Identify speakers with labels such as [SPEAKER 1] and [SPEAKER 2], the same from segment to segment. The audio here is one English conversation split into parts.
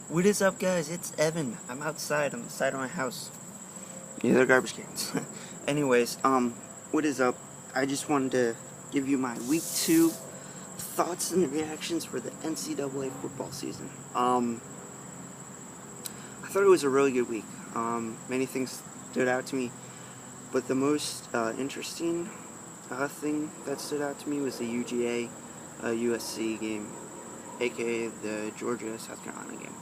[SPEAKER 1] What is up, guys? It's Evan. I'm outside on the side of my house. Yeah, they're garbage cans. Anyways, what is up? I just wanted to give you my week 2 thoughts and reactions for the NCAA football season. I thought it was a really good week. Many things stood out to me, but the most interesting thing that stood out to me was the UGA USC game, aka the Georgia South Carolina game.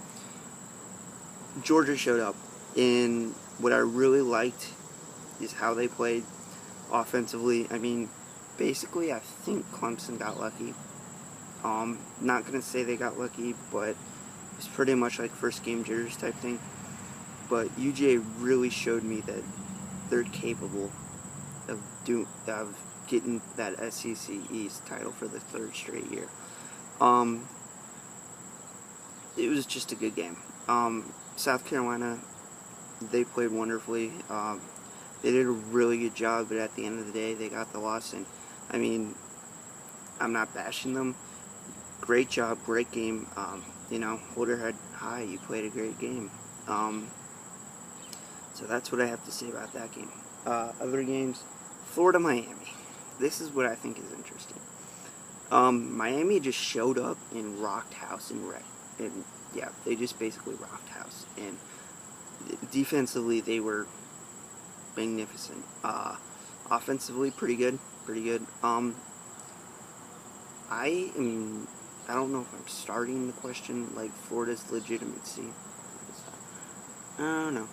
[SPEAKER 1] Georgia showed up, and what I really liked is how they played offensively. I mean, basically, I think Clemson got lucky. Not gonna say they got lucky, but it's pretty much like first game jitters type thing. But UGA really showed me that they're capable of getting that SEC East title for the 3rd straight year. It was just a good game. South Carolina, they played wonderfully. They did a really good job, but at the end of the day, they got the loss. And I mean, I'm not bashing them. Great job, great game. Hold your head high. You played a great game. So that's what I have to say about that game. Other games, Florida, Miami. This is what I think is interesting. Miami just showed up and rocked house and they just basically rocked house. And defensively, they were magnificent. Offensively, pretty good. I don't know if I'm starting to question like Florida's legitimacy. I don't know.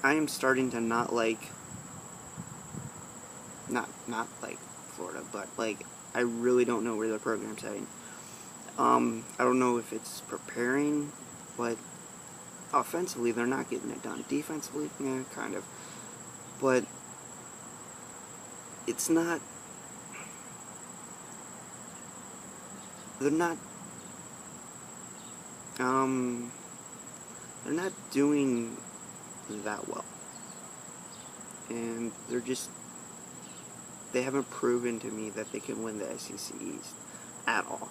[SPEAKER 1] I am starting to not like Florida, but like I really don't know where their program's heading. I don't know if it's preparing, but offensively they're not getting it done. Defensively, yeah, kind of. But it's not. They're not doing that well, and they haven't proven to me that they can win the SEC East at all.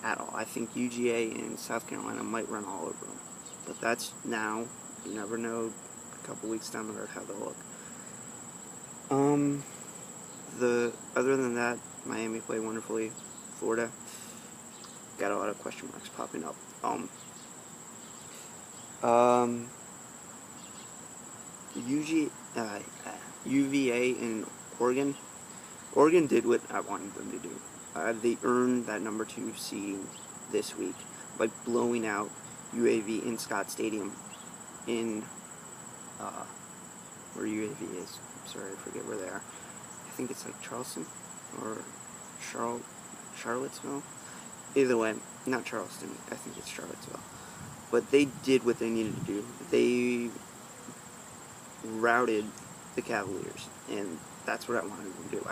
[SPEAKER 1] I think UGA and South Carolina might run all over them, but that's now. You never know. A couple weeks down the road how they'll look. Other than that, Miami played wonderfully. Florida got a lot of question marks popping up. UVA and Oregon. Oregon did what I wanted them to do. They earned that number 2 seed this week by blowing out UAV in Scott Stadium in where UAV is. Sorry, I forget where they are. I think it's like Charleston or Charlottesville. Either way, not Charleston. I think it's Charlottesville. But they did what they needed to do. They routed the Cavaliers, and that's what I wanted them to do.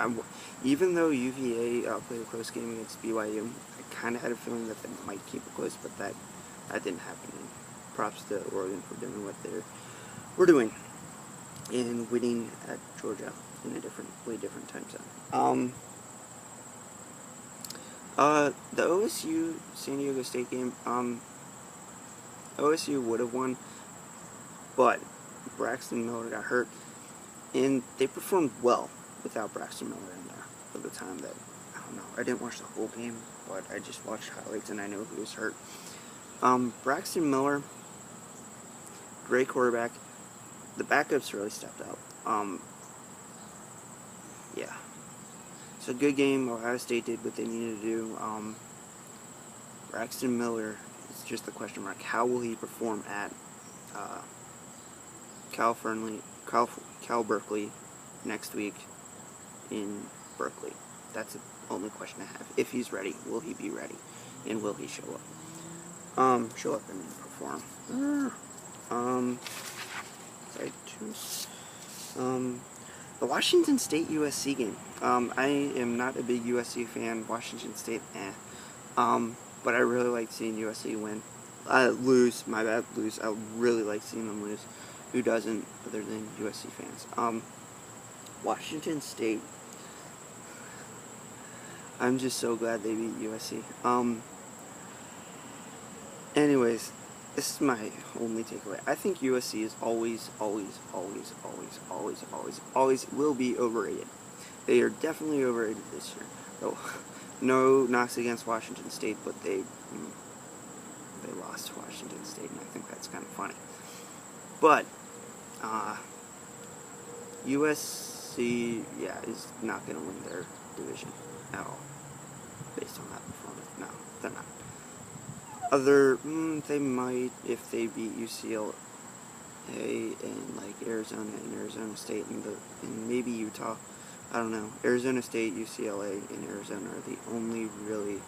[SPEAKER 1] Even though UVA played a close game against BYU, I kind of had a feeling that they might keep it close, but that didn't happen. And props to Oregon for doing what they were doing and winning at Georgia in a way different time zone. The OSU San Diego State game, OSU would have won, but Braxton Miller got hurt, and they performed well without Braxton Miller in there for the time that, I don't know, I didn't watch the whole game, but I just watched highlights and I knew he was hurt. Braxton Miller, great quarterback. The backups really stepped up. Yeah. So good game. Ohio State did what they needed to do. Braxton Miller is just the question mark. How will he perform at Cal Berkeley next week in Berkeley? That's the only question I have. If he's ready, will he be ready? And will he show up? Show up and perform. The Washington State USC game. I am not a big USC fan. Washington State, but I really like seeing USC win. Lose, my bad, lose. I really like seeing them lose. Who doesn't, other than USC fans? Washington State. I'm just so glad they beat USC. Anyways, this is my only takeaway. I think USC is always will be overrated. They are definitely overrated this year. Oh, no knocks against Washington State, but they lost to Washington State, and I think that's kind of funny. But USC, is not going to win their division at all, based on that performance. No, they're not. They might if they beat UCLA and like Arizona and Arizona State and maybe Utah. I don't know. Arizona State, UCLA, and Arizona are the only really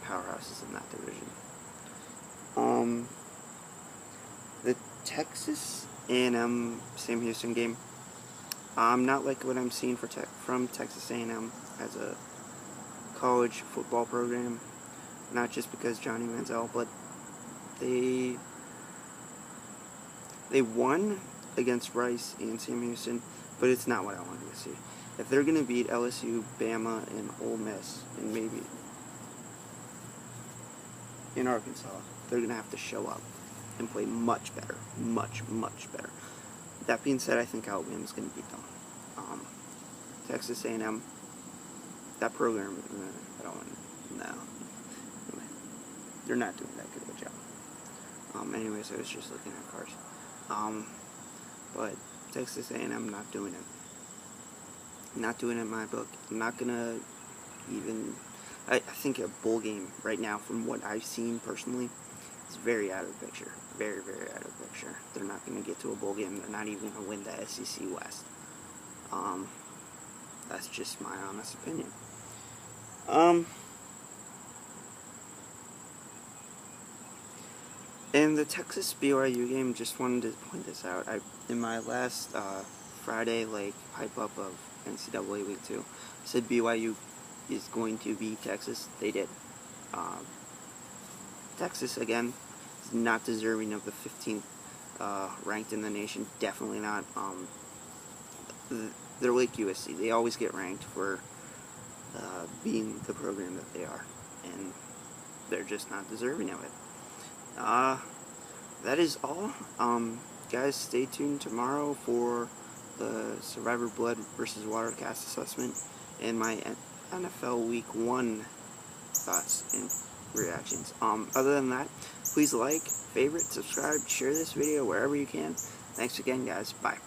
[SPEAKER 1] powerhouses in that division. The Texas A&M Sam Houston game. I'm not like what I'm seeing from Texas A&M as a college football program. Not just because Johnny Manziel, but they won against Rice and Sam Houston, but it's not what I wanted to see. If they're going to beat LSU, Bama, and Ole Miss, and maybe in Arkansas, they're going to have to show up and play much better. Much better. That being said, I think Alabama's going to beat them. Texas A&M, that program, I don't want to, no. Anyway, they're not doing that good of a job. Anyways, I was just looking at cars. But Texas A&M not doing it. Not doing it in my book. I'm not going to even... I think a bowl game right now, from what I've seen personally, is very out of the picture. Very out of the picture. They're not going to get to a bowl game. They're not even going to win the SEC West. That's just my honest opinion. In the Texas BYU game, just wanted to point this out. In my last Friday hype up of NCAA Week 2, I said BYU is going to beat Texas. They did. Texas again is not deserving of the 15th ranked in the nation. Definitely not. They're like USC. They always get ranked for being the program that they are, and they're just not deserving of it. That is all. Guys, stay tuned tomorrow for the Survivor Blood versus Water cast assessment and my NFL Week 1 thoughts and reactions. Other than that, please like, favorite, subscribe, share this video wherever you can. Thanks again, guys. Bye.